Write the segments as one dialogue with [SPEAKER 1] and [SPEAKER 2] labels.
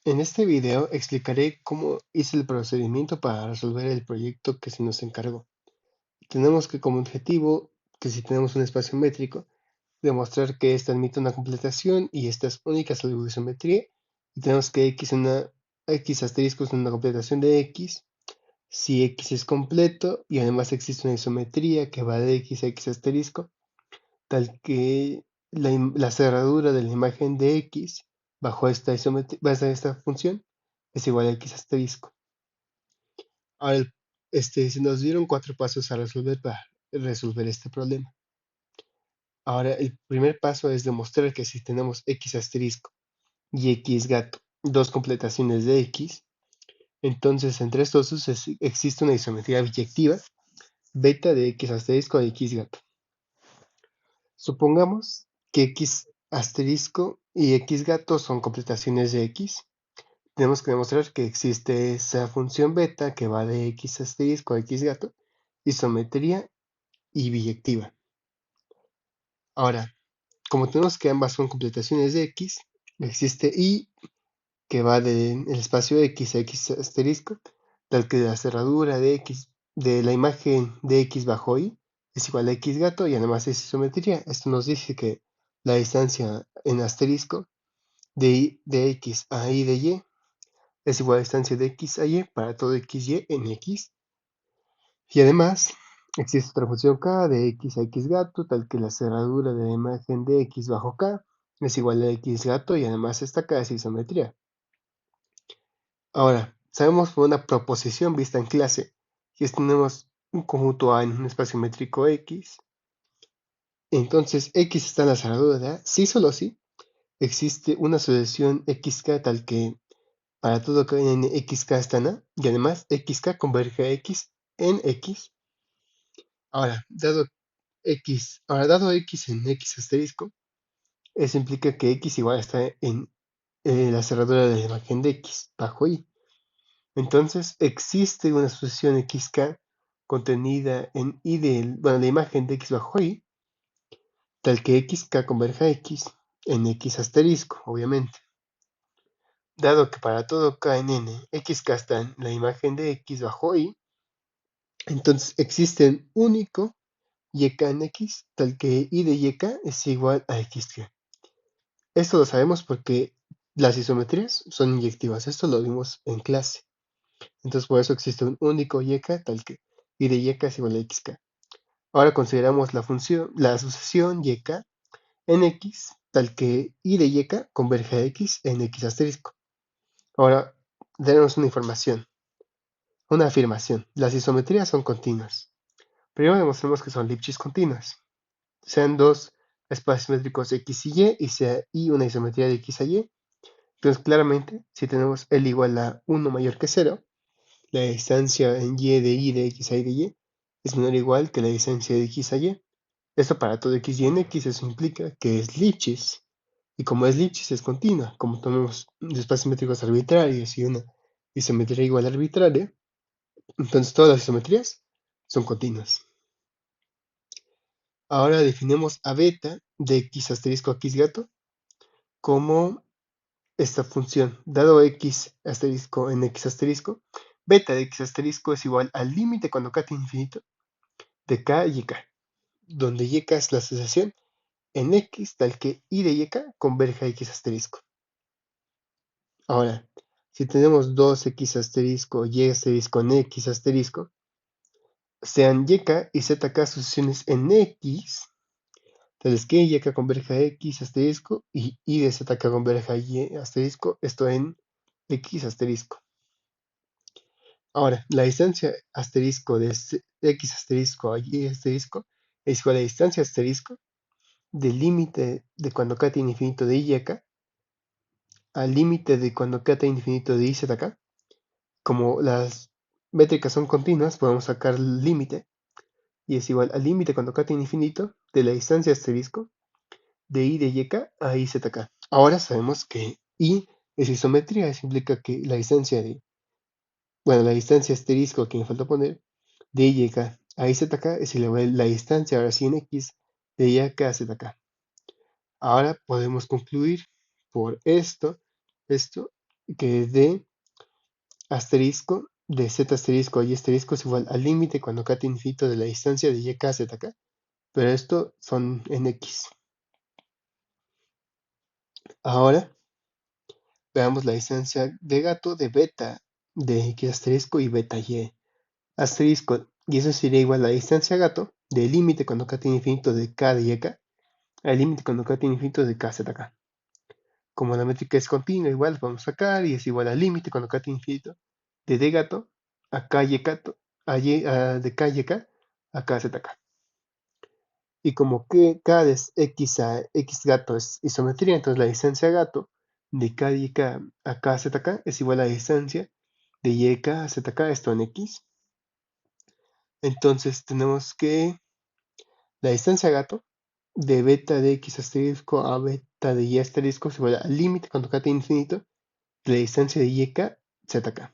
[SPEAKER 1] En este video explicaré cómo hice el procedimiento para resolver el proyecto que se nos encargó. Tenemos que como objetivo que si tenemos un espacio métrico, demostrar que éste admite una completación y esta es única sobre isometría. Y tenemos que x asterisco es una completación de x, si x es completo y además existe una isometría que va de x a x asterisco, tal que la cerradura de la imagen de x bajo esta función es igual a x asterisco. Ahora, se nos dieron 4 pasos a resolver para resolver este problema. Ahora, el primer paso es demostrar que si tenemos x asterisco y x gato, dos completaciones de x, entonces entre estos dos existe una isometría biyectiva beta de x asterisco a x gato. Supongamos que x asterisco y x gato son completaciones de x. Tenemos que demostrar que existe esa función beta que va de x asterisco a x gato, isometría y biyectiva. Ahora, como tenemos que ambas son completaciones de x, existe y que va del espacio x a x asterisco, tal que la cerradura de x de la imagen de x bajo y es igual a x gato y además es isometría. Esto nos dice que la distancia en asterisco de x a y de y es igual a la distancia de x a y para todo xy en x. Y además existe otra función k de x a x gato, tal que la cerradura de la imagen de x bajo k es igual a x gato y además esta k es isometría. Ahora, sabemos por una proposición vista en clase que si tenemos un conjunto A en un espacio métrico X, entonces X está en la cerradura de A, sí solo sí, existe una sucesión XK tal que para todo k en XK está en A, y además XK converge a X en X. Ahora, dado X en X asterisco, eso implica que X igual está en la cerradura de la imagen de X bajo Y. Entonces existe una sucesión xk contenida en y la imagen de x bajo y, tal que xk converja a x en x asterisco, obviamente. Dado que para todo k en n, xk está en la imagen de x bajo y, entonces existe un único yk en x, tal que y de yk es igual a xk. Esto lo sabemos porque las isometrías son inyectivas, esto lo vimos en clase. Entonces por eso existe un único yk tal que y de yk es igual a xk. Ahora consideramos la sucesión yk en x tal que y de yk converge a x en x asterisco. Ahora tenemos una afirmación. Las isometrías son continuas. Primero demostremos que son Lipschitz continuas. Sean dos espacios métricos x y sea y una isometría de x a y. Entonces claramente si tenemos L igual a 1 mayor que 0, la distancia en y de x a y de y es menor o igual que la distancia de x a y. Esto para todo x y en x, eso implica que es Lipschitz. Y como es Lipschitz es continua. Como tenemos espacios métricos arbitrarios y una isometría igual arbitraria, entonces todas las isometrías son continuas. Ahora definimos a beta de x asterisco a x gato como esta función. Dado x asterisco en x asterisco, beta de x asterisco es igual al límite cuando k tiene infinito de k y k, donde y k es la asociación en x tal que y de yk converge a x asterisco. Ahora, si tenemos 2x asterisco y asterisco en x asterisco, sean yk y zk sucesiones en x, tales que yk converge a x asterisco y de zk converge a y asterisco, esto en x asterisco. Ahora, la distancia asterisco de x asterisco a y asterisco es igual a la distancia asterisco del límite de cuando k tiene infinito de yk al límite de cuando k tiene infinito de izk. Como las métricas son continuas, podemos sacar el límite y es igual al límite cuando k tiene infinito de la distancia asterisco de y de yk a izk. Ahora sabemos que y es isometría, eso implica que la distancia asterisco que me falta poner de yk a izk es igual a la distancia ahora sí en x de yk a zk. Ahora podemos concluir por esto que d asterisco de z asterisco y asterisco es igual al límite cuando k tiene infinito de la distancia de y k zk, pero esto son en x. Ahora veamos la distancia de gato de beta de x asterisco y beta y asterisco, y eso sería igual a la distancia gato del límite cuando k tiene infinito de k de y k al límite cuando k tiene infinito de k zk. Como la métrica es continua, igual vamos a sacar y es igual al límite cuando k tiene infinito de d gato a k y gato, de k y k a k zk. Y como que k de x a x gato es isometría, entonces la distancia gato de k y k a k zk es igual a la distancia de y k a zk, esto en x. Entonces tenemos que la distancia gato de beta de x asterisco a beta de y asterisco es igual al límite cuando k tiene infinito de la distancia de y k zk.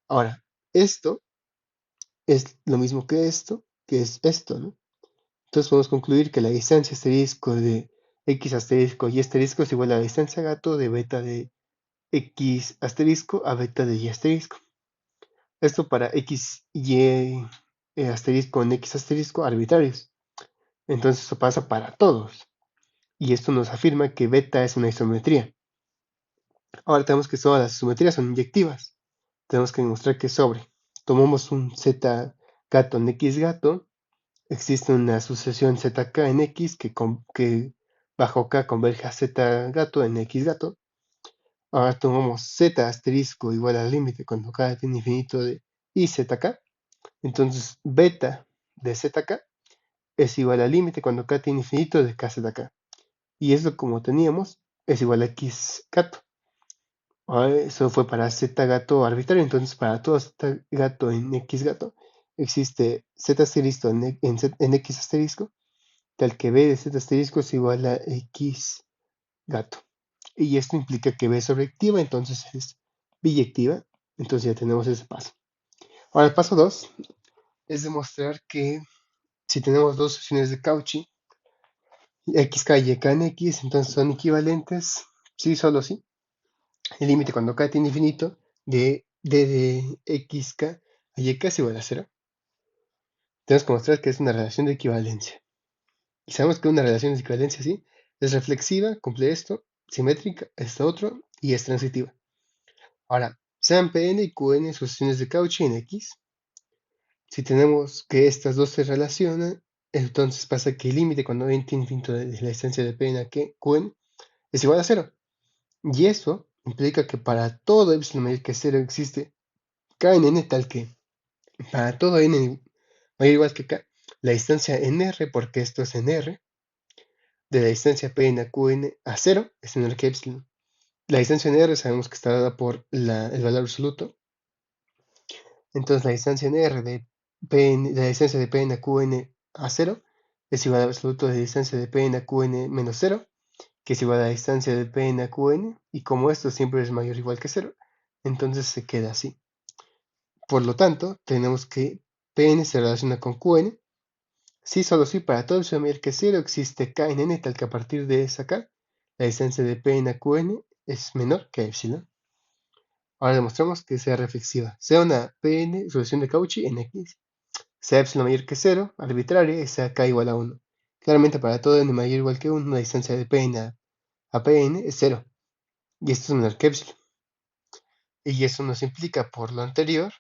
[SPEAKER 1] Ahora, esto es lo mismo que es esto, ¿no? Entonces podemos concluir que la distancia asterisco de x asterisco y asterisco es igual a la distancia gato de beta de x asterisco a beta de y asterisco. Esto para x, y asterisco en x asterisco arbitrarios. Entonces eso pasa para todos. Y esto nos afirma que beta es una isometría. Ahora tenemos que todas las isometrías son inyectivas. Tenemos que demostrar que sobre. Tomamos un z gato en x gato. Existe una sucesión zk en x que bajo k converge a z gato en x gato. Ahora tomamos z asterisco igual al límite cuando k tiene infinito de i zk. Entonces beta de zk es igual al límite cuando k tiene infinito de kzk. Y eso como teníamos es igual a x gato. Ahora eso fue para z gato arbitrario. Entonces para todo z gato en x gato existe z asterisco en x asterisco tal que b de z asterisco es igual a x gato. Y esto implica que b es sobreactiva, entonces es biyectiva. Entonces ya tenemos ese paso. Ahora el paso 2 es demostrar que si tenemos dos sucesiones de Cauchy, xk y k en x, entonces son equivalentes, sí, solo sí. El límite cuando k tiene infinito de d de xk a yk es igual a 0. Tenemos que mostrar que es una relación de equivalencia. Y sabemos que una relación de equivalencia así es reflexiva, cumple esto, simétrica, esto otro, y es transitiva. Ahora, sean Pn y Qn sucesiones de Cauchy en X. Si tenemos que estas dos se relacionan, entonces pasa que el límite cuando n tiene infinito de la distancia de Pn a Qn es igual a 0. Y eso implica que para todo epsilon mayor que 0 existe k en n tal que para todo n mayor o igual que k, la distancia en R, porque esto es en R, de la distancia Pn a Qn a 0 es menor que epsilon. La distancia en R sabemos que está dada por el valor absoluto. Entonces la distancia en R de la distancia de Pn a Qn a 0 es igual al absoluto de distancia de Pn a Qn menos 0, que es igual a la distancia de Pn a Qn, y como esto siempre es mayor o igual que 0, entonces se queda así. Por lo tanto, tenemos que Pn se relaciona con Qn, si solo si para todo epsilon mayor que 0 existe k en n tal que a partir de esa k, la distancia de Pn a Qn es menor que epsilon. Ahora demostramos que sea reflexiva, sea una Pn solución de Cauchy en X, sea epsilon mayor que 0, arbitraria, y sea k igual a 1. Claramente para todo n mayor o igual que 1, la distancia de Pn a Pn es 0, y esto es menor que epsilon. Y eso nos implica, por lo anterior,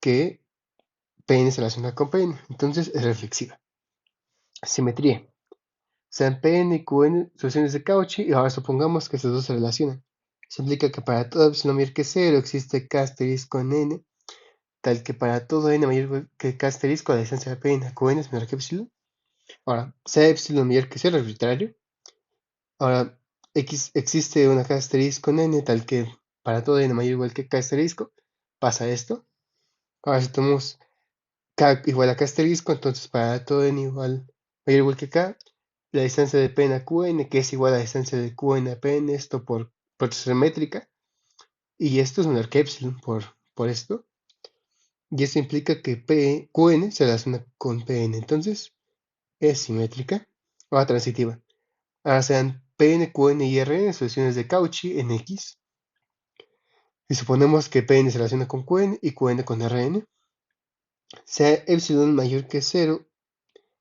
[SPEAKER 1] que Pn se relaciona con Pn, entonces es reflexiva. Simetría. Sean Pn y Qn soluciones de Cauchy, y ahora supongamos que estos dos se relacionan. Eso implica que para todo epsilon mayor que 0 existe k asterisco en n, tal que para todo n mayor que k asterisco la distancia de Pn a Qn es menor que epsilon. Ahora, sea epsilon mayor que 0 arbitrario. Ahora, existe una k asterisco en n tal que para todo n mayor o igual que k asterisco pasa esto. Ahora, si tomamos k igual a k asterisco, entonces para todo n igual mayor o igual que k, la distancia de Pn a Qn, que es igual a la distancia de Qn a Pn, esto por proporción métrica, y esto es menor que epsilon por esto, y esto implica que Qn se relaciona con Pn, entonces es simétrica o transitiva. Ahora sean Pn, Qn y Rn soluciones de Cauchy en X. Y suponemos que Pn se relaciona con Qn y Qn con Rn, sea epsilon mayor que cero.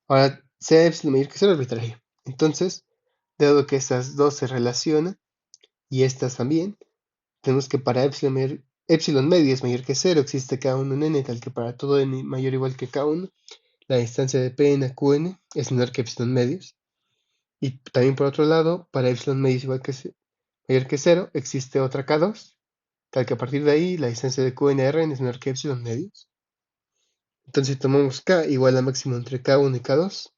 [SPEAKER 1] Ahora, sea epsilon mayor que cero arbitrario. Entonces, dado que estas dos se relacionan y estas también, tenemos que para epsilon medio es mayor que cero, existe K1 en n, tal que para todo n mayor o igual que K1, la distancia de Pn a Qn es menor que epsilon medios. Y también por otro lado, para epsilon medios igual que mayor que cero, existe otra K2, tal que a partir de ahí la distancia de Qn a Rn es menor que epsilon medios. Entonces si tomamos K igual a máximo entre K1 y K2,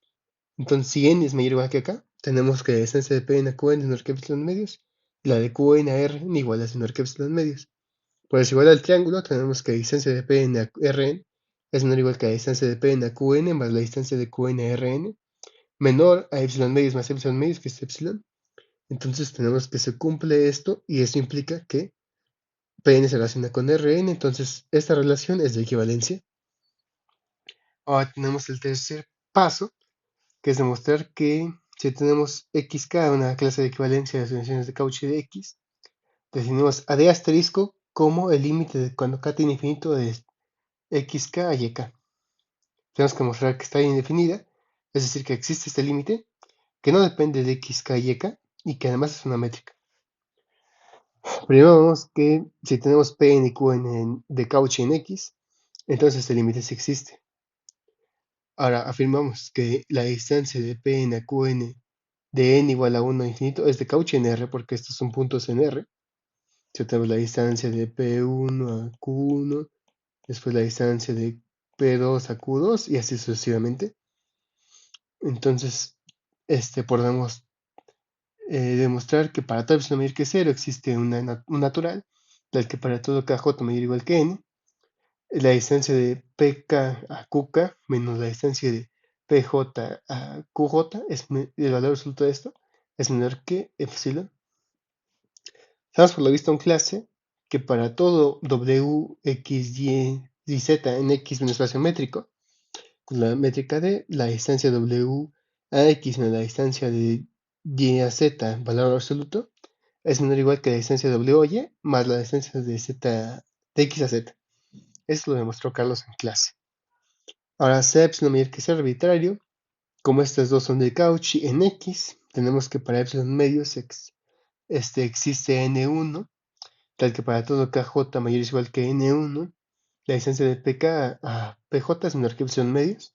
[SPEAKER 1] entonces si n es mayor o igual que K, tenemos que la distancia de Pn a Qn es menor que epsilon medios, y la de Qn a Rn igual a menor que epsilon medios. Por desigualdad del triángulo, tenemos que la distancia de Pn a Rn es menor o igual que la distancia de Pn a Qn más la distancia de Qn a Rn, menor a epsilon medios más epsilon medios, que es epsilon. Entonces tenemos que se cumple esto, y eso implica que Pn se relaciona con Rn, entonces esta relación es de equivalencia. Ahora tenemos el tercer paso, que es demostrar que si tenemos xk, una clase de equivalencia de las soluciones de Cauchy de x, definimos a d asterisco como el límite de cuando k tiene infinito de xk a yk. Tenemos que mostrar que está bien definida, es decir, que existe este límite, que no depende de xk y yk, y que además es una métrica. Primero vemos que si tenemos Pn y Qn de Cauchy en x, entonces este límite sí existe. Ahora afirmamos que la distancia de Pn a Qn de n igual a 1 a infinito es de Cauchy en R, porque estos son puntos en R. Si tenemos la distancia de P1 a Q1, después la distancia de P2 a Q2 y así sucesivamente. Entonces, podemos demostrar que para todo epsilon mayor que 0 existe un natural, del que para todo kj mayor o igual que n, la distancia de pk a qk menos la distancia de pj a qj, el valor absoluto de esto es menor que epsilon. Sabemos por la vista en clase que para todo w, x, y z en x en un espacio métrico, con la métrica d, la distancia w a x menos la distancia de y a z, valor absoluto, es menor o igual que la distancia w a y más la distancia de z de x a z. Eso lo demostró Carlos en clase. Ahora, sea epsilon mayor que sea arbitrario, como estas dos son de Cauchy en x, tenemos que para epsilon medios existe n1, tal que para todo kj mayor o igual que n1, la distancia de pk a pj es menor que epsilon medios.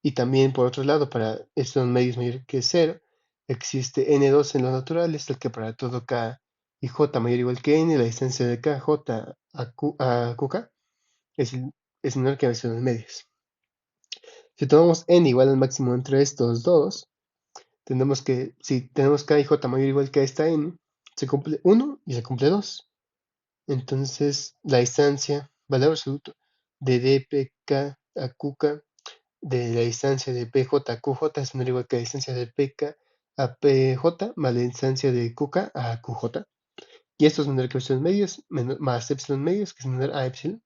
[SPEAKER 1] Y también, por otro lado, para epsilon medios mayor que 0, existe n2 en los naturales, tal que para todo k y j mayor o igual que n, la distancia de kj a qk es menor que epsilon medios. Si tomamos n igual al máximo entre estos dos, tenemos que, si tenemos k y j mayor o igual que a esta n, se cumple 1 y se cumple 2. Entonces, la distancia, valor absoluto, de dpk a qk de la distancia de pj a qj es menor o igual que la distancia de pk a pj más la distancia de qk a qj. Y esto es menor que epsilon medios más epsilon medios, que es menor a epsilon.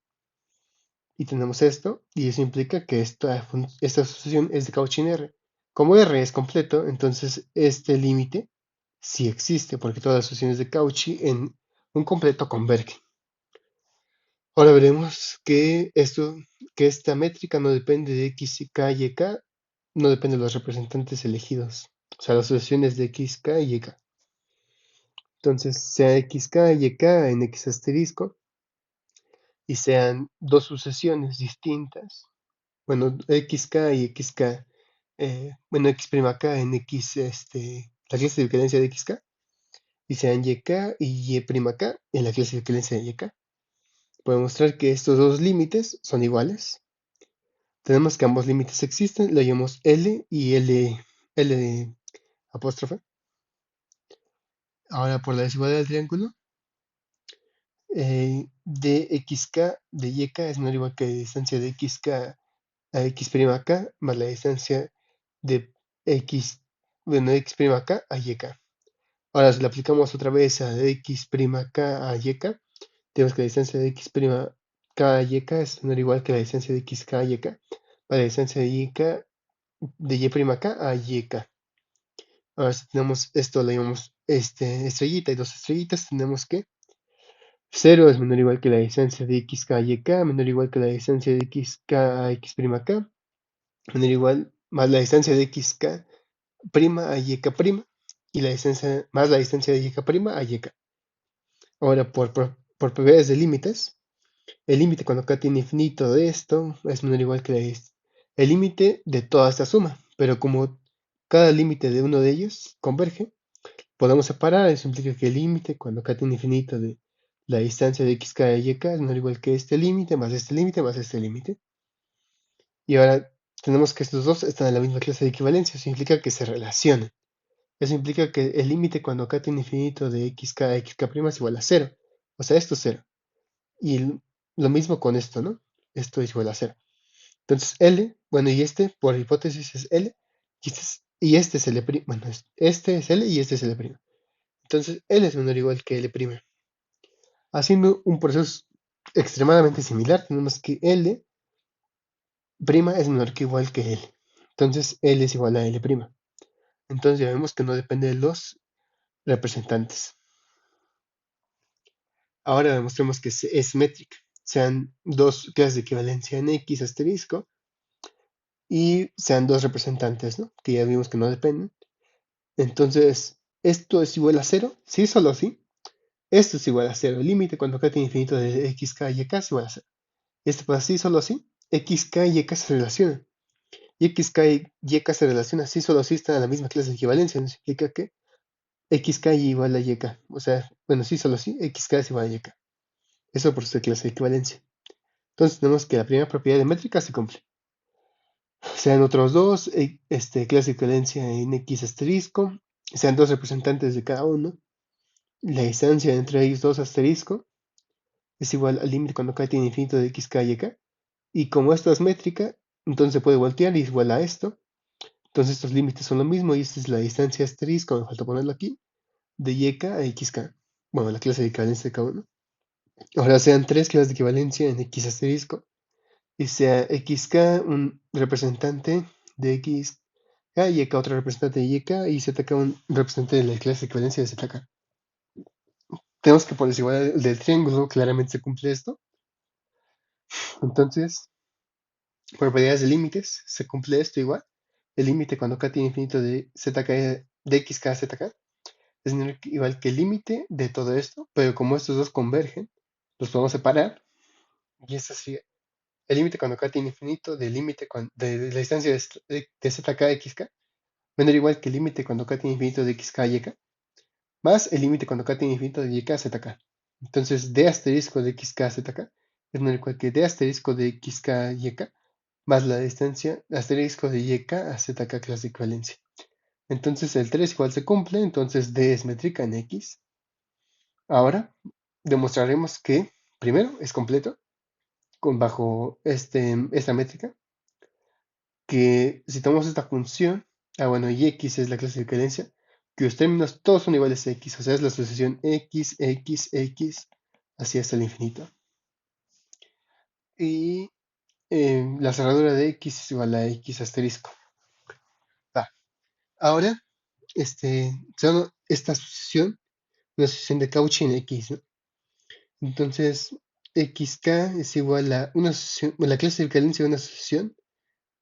[SPEAKER 1] Y tenemos esto, y eso implica que esta asociación es de Cauchy en R. Como R es completo, entonces este límite sí existe, porque todas las asociaciones de Cauchy en un completo convergen. Ahora veremos que esta métrica no depende de x, k y k, no depende de los representantes elegidos, o sea, las asociaciones de x, k y k. Entonces, sea x, k y k en x asterisco, y sean dos sucesiones distintas, bueno, xk y xk, bueno, x'k en x, la clase de equivalencia de xk, y sean yk y y'k en la clase de equivalencia de yk. Podemos mostrar que estos dos límites son iguales. Tenemos que ambos límites existen, lo llamamos L y L apóstrofe. Ahora, por la desigualdad del triángulo, de xk de yk es menor o igual que la distancia de xk a x'k más la distancia de x, bueno, x'k a yk. Ahora, si le aplicamos otra vez a x'k a yk, tenemos que la distancia de x'k a yk es menor o igual que la distancia de xk a yk, más la distancia de y'k a yk. Ahora si tenemos esto, le llamamos estrellita y dos estrellitas, tenemos que 0 es menor o igual que la distancia de xk y k, menor o igual que la distancia de xk a x'k, menor o igual más la distancia de xk prima a yk prima, y la distancia más la distancia de yk prima a yk. Ahora, por propiedades de límites, el límite cuando k tiene infinito de esto es menor o igual que el límite de toda esta suma, pero como cada límite de uno de ellos converge, podemos separar. Eso implica que el límite cuando k tiene infinito de la distancia de xk y yk es menor o igual que este límite, más este límite, más este límite. Y ahora tenemos que estos dos están en la misma clase de equivalencia, eso implica que se relacionan. Eso implica que el límite cuando k tiene infinito de xk a xk' es igual a 0. O sea, esto es 0. Y lo mismo con esto, ¿no? Esto es igual a 0. Entonces L, bueno, y este por hipótesis es L, y este es L'. Bueno, este es L y este es L'. Entonces L es menor o igual que L'. Haciendo un proceso extremadamente similar, tenemos que L' es menor que igual que L. Entonces L es igual a L'. Entonces ya vemos que no depende de los representantes. Ahora demostremos que es métrica. Sean dos clases de equivalencia en X asterisco y sean dos representantes, ¿no? Que ya vimos que no dependen. Entonces, ¿esto es igual a 0? Sí, solo sí. Esto es igual a 0. El límite cuando k tiene infinito de xk y y es igual a 0. Esto pasa así, solo así. Xk y y se relacionan. Y xk y y se relacionan así, solo así están en la misma clase de equivalencia. Nos significa que xk y igual a yk. O sea, bueno, sí, solo sí. Xk es igual a yk. Eso por su clase de equivalencia. Entonces tenemos que la primera propiedad de métrica se cumple. Sean otros dos, clase de equivalencia en x asterisco, sean dos representantes de cada uno. La distancia entre ellos dos asterisco es igual al límite cuando k tiene infinito de xk y k. Y como esto es métrica, entonces se puede voltear y es igual a esto. Entonces estos límites son lo mismo y esta es la distancia asterisco, me falta ponerlo aquí, de yk a xk. Bueno, la clase de equivalencia de cada uno. Ahora sean tres clases de equivalencia en x asterisco y sea xk un representante de xk y yk otro representante de yk y zk un representante de la clase de equivalencia de zk. Tenemos que por desigualdad del triángulo claramente se cumple esto. Entonces, por propiedades de límites, se cumple esto igual. El límite cuando k tiene infinito de zk de xk a zk es igual que el límite de todo esto, pero como estos dos convergen, los podemos separar. Y esto sería el límite cuando k tiene infinito del límite de la distancia de zk a xk menor o igual que el límite cuando k tiene infinito de xk a yk más el límite cuando k tiene infinito de yk a zk. Entonces d asterisco de xk a zk es menor o igual que d asterisco de xk a yk más la distancia asterisco de yk a zk clase de equivalencia. Entonces el 3 igual se cumple, entonces d es métrica en x. Ahora demostraremos que primero es completo bajo esta métrica, que si tomamos esta función, bueno, y x es la clase de equivalencia, cuyos términos todos son iguales a x, o sea, es la sucesión x, x, x, así hasta el infinito. Y la cerradura de x es igual a x asterisco. Va. Ahora, esta sucesión, una sucesión de Cauchy en x, ¿no? Entonces, xk es igual a una sucesión, la clase de equivalencia de una sucesión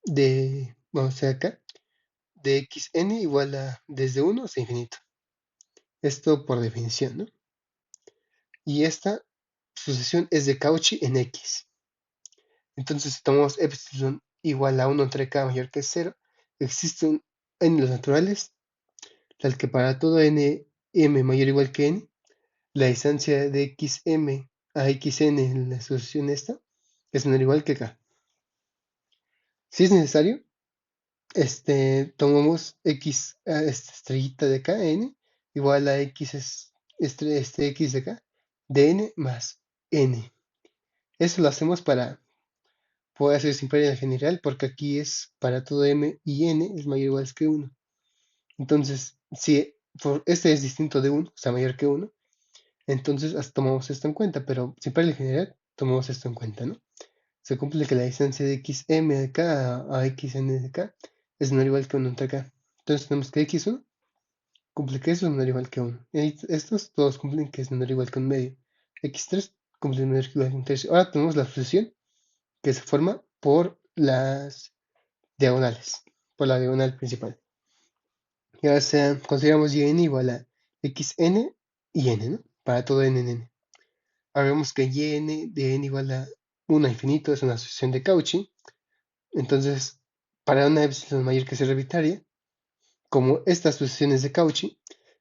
[SPEAKER 1] de, vamos a hacer acá, de xn igual a desde 1 hasta infinito. Esto por definición, ¿no? Y esta sucesión es de Cauchy en x. Entonces, si tomamos epsilon igual a 1 entre k mayor que 0, existe un n los naturales, tal que para todo n m mayor o igual que n, la distancia de xm a xn en la sucesión esta es menor o igual que k. Si es necesario, tomamos x, esta estrellita de acá, n, igual a x, x de acá, de n más n. Eso lo hacemos para poder hacer sin pérdida general, porque aquí es para todo m y n es mayor o igual que 1. Entonces, si este es distinto de 1, o sea, mayor que 1, entonces tomamos esto en cuenta, pero sin pérdida general, tomamos esto en cuenta, ¿no? Se cumple que la distancia de xm de acá a xn de acá es menor o igual que 1 entre acá. Entonces tenemos que x1 cumple que eso es menor o igual que 1. Estos todos cumplen que es menor o igual que un medio. X3 cumple menor o igual que un tercio. Ahora tenemos la sucesión que se forma por las diagonales, por la diagonal principal. Ya sea, consideramos yn igual a xn y n, ¿no? Para todo n en n. Ahora vemos que yn de n igual a 1 a infinito es una sucesión de Cauchy. Entonces, para una epsilon mayor que ser arbitraria, como estas sucesiones de Cauchy,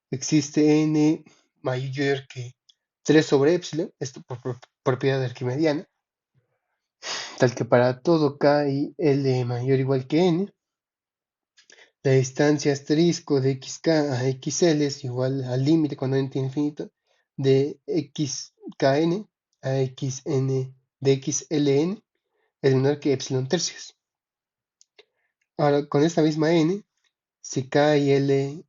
[SPEAKER 1] existe n mayor que 3 sobre epsilon, esto por propiedad arquimediana, tal que para todo k y l mayor o igual que n, la distancia asterisco de xk a xl es igual al límite cuando n tiene infinito de xkn a xn de xln es menor que epsilon tercios. Ahora, con esta misma n, si k y l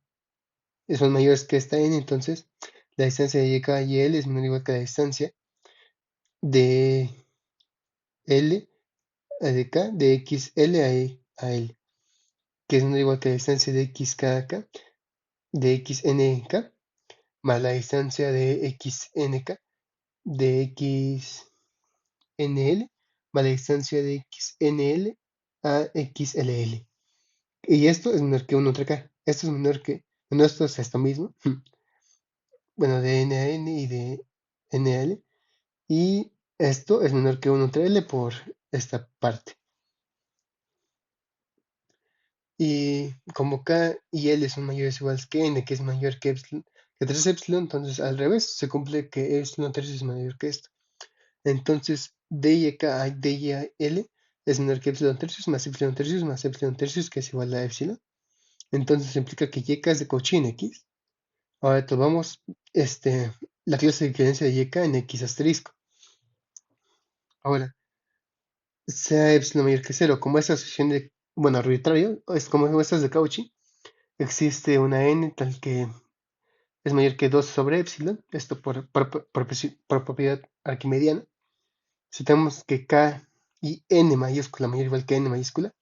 [SPEAKER 1] son mayores que esta n, entonces la distancia de yk y l es menor o igual que la distancia de l de k de xl a l, que es menor o igual que la distancia de xk acá de xnk más la distancia de xnk de xnl más la distancia de xnl a xll. Y esto es menor que 1 entre k. Esto es menor que, bueno, esto es esto mismo. Bueno, de n a n y de n a l. Y esto es menor que 1 entre l por esta parte. Y como k y l son mayores o iguales que n, que es mayor que epsilon, que 3 epsilon, entonces al revés, se cumple que epsilon tercio es mayor que esto. Entonces, dyk a dyl es menor que epsilon tercios más epsilon tercios, que es igual a epsilon. Entonces implica que yk es de Cauchy en x. Ahora tomamos la clase de equivalencia de yk en x asterisco. Ahora, sea epsilon mayor que cero, como esta asociación de, bueno, arbitrario, es como estas de Cauchy, existe una n tal que es mayor que 2 sobre epsilon, esto por propiedad arquimediana. Si tenemos que k y n mayúscula mayor o igual que n mayúscula,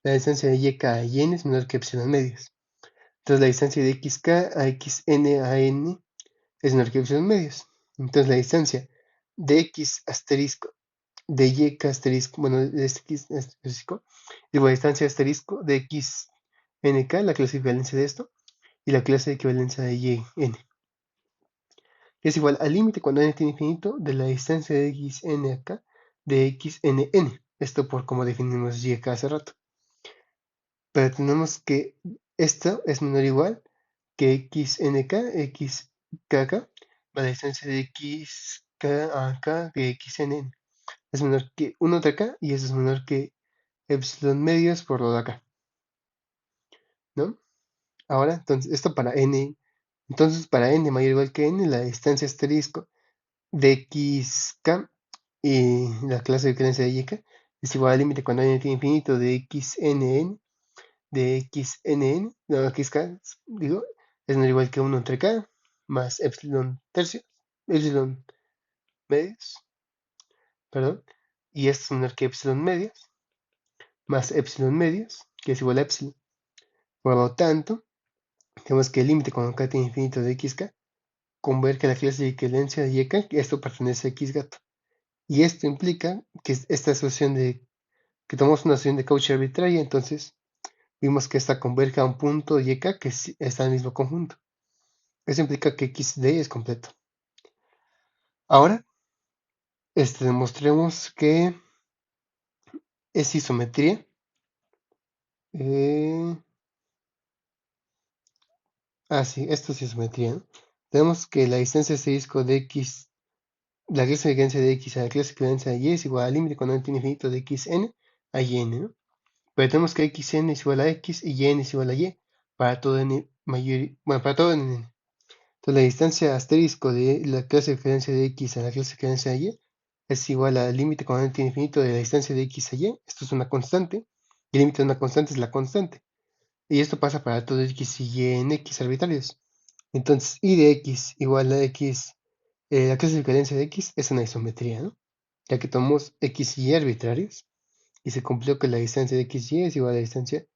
[SPEAKER 1] la distancia de yk a y n es menor que epsilon medios. Entonces la distancia de xk a xn a n es menor que epsilon medios. Entonces la distancia de x asterisco de yk asterisco, bueno, de este x asterisco, igual a distancia asterisco de x nk, la clase de equivalencia de esto, y la clase de equivalencia de yn, que es igual al límite cuando n tiene infinito de la distancia de xn acá de xnn. Esto por como definimos yk hace rato. Pero tenemos que esto es menor o igual que xnk, xkk, la distancia de xk acá de xnn. Es menor que 1 de acá y eso es menor que epsilon medios por lo de acá, ¿no? Ahora, entonces, esto para n. Entonces, para n mayor o igual que n, la distancia asterisco de xk y la clase de diferencia de yk es igual al límite cuando n tiene infinito de xnn, no, xk, digo, es menor o igual que 1 entre k más epsilon tercios, epsilon medios, perdón, y esto es menor que epsilon medios más epsilon medios, que es igual a epsilon. Por lo tanto, tenemos que el límite cuando k tiene infinito de xk converge a la clase de equivalencia de yk, que esto pertenece a x gato. Y esto implica que esta asociación de que tomamos una asociación de Cauchy arbitraria, entonces vimos que esta converge a un punto yk que está en el mismo conjunto. Eso implica que xd es completo. Ahora, demostremos que es isometría. Eh, sí, esto es isometría, ¿no? Tenemos que la distancia de este disco de x, la clase de equivalencia de x a la clase de equivalencia de y es igual al límite cuando n tiene infinito de xn a yn, ¿no? Pero tenemos que xn es igual a x y yn es igual a y para todo n mayor, bueno, para todo n. Entonces la distancia asterisco de la clase de diferencia de x a la clase de diferencia de y es igual al límite cuando n tiene infinito de la distancia de x a y. Esto es una constante. Y el límite de una constante es la constante. Y esto pasa para todo x y y en x arbitrarios. Entonces y de x igual a x, la clase de diferencia de x es una isometría, ¿no? Ya que tomamos x y y arbitrarios y se cumplió que la distancia de x y es igual a la distancia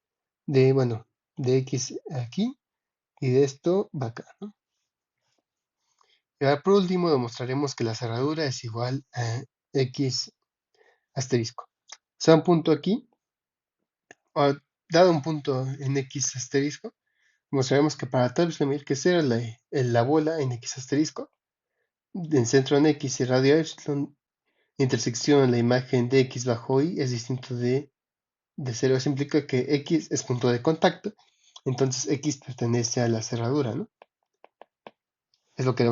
[SPEAKER 1] de, bueno, de x aquí y de esto va acá, ¿no? Y ahora por último demostraremos que la cerradura es igual a x asterisco. O sea, un punto aquí, o dado un punto en x asterisco, mostraremos que para tal epsilon mayor que 0, la bola en x asterisco, en centro en x y radio epsilon, intersección la imagen de x bajo y es distinto de 0. Eso implica que x es punto de contacto, entonces x pertenece a la cerradura, ¿no? Es lo que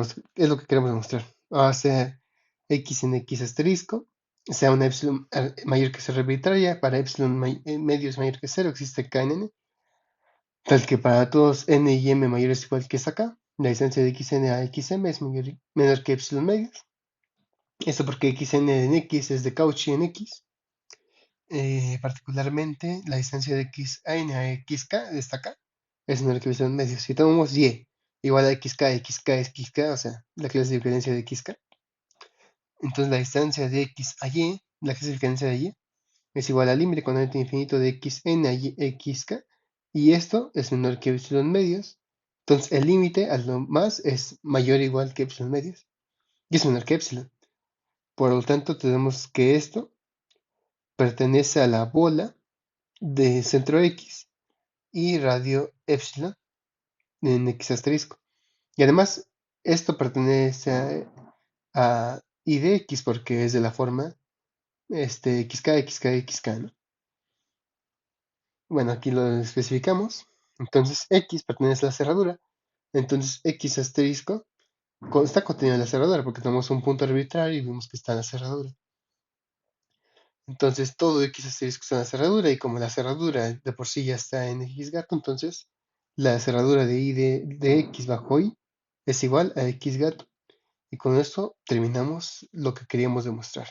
[SPEAKER 1] queremos demostrar. O sea, x en x asterisco, sea una epsilon mayor que 0 arbitraria, para epsilon medio es mayor que 0, existe k en n, tal que para todos n y m mayores o igual que es acá, la distancia de xn a xm es menor que epsilon medios. Esto porque xn en x es de Cauchy en x. Particularmente, la distancia de xn a xk, esta acá, es menor que epsilon medios. Si tomamos y igual a xk, xk es xk, o sea, la clase de diferencia de xk, entonces la distancia de x a y, la clase de diferencia de y, es igual al límite con el infinito de xn a xk, y esto es menor que epsilon medios. Entonces el límite a lo más es mayor o igual que epsilon medios, y es menor que epsilon. Por lo tanto, tenemos que esto pertenece a la bola de centro x y radio epsilon en x asterisco. Y además, esto pertenece a y de x porque es de la forma xk, xk, xk, ¿no? Bueno, aquí lo especificamos. Entonces, x pertenece a la cerradura. Entonces, x asterisco está contenido en la cerradura porque tenemos un punto arbitrario y vemos que está en la cerradura. Entonces, todo x asterisco está en la cerradura y como la cerradura de por sí ya está en x gato, entonces la cerradura de y de x bajo y es igual a x gato. Y con esto terminamos lo que queríamos demostrar.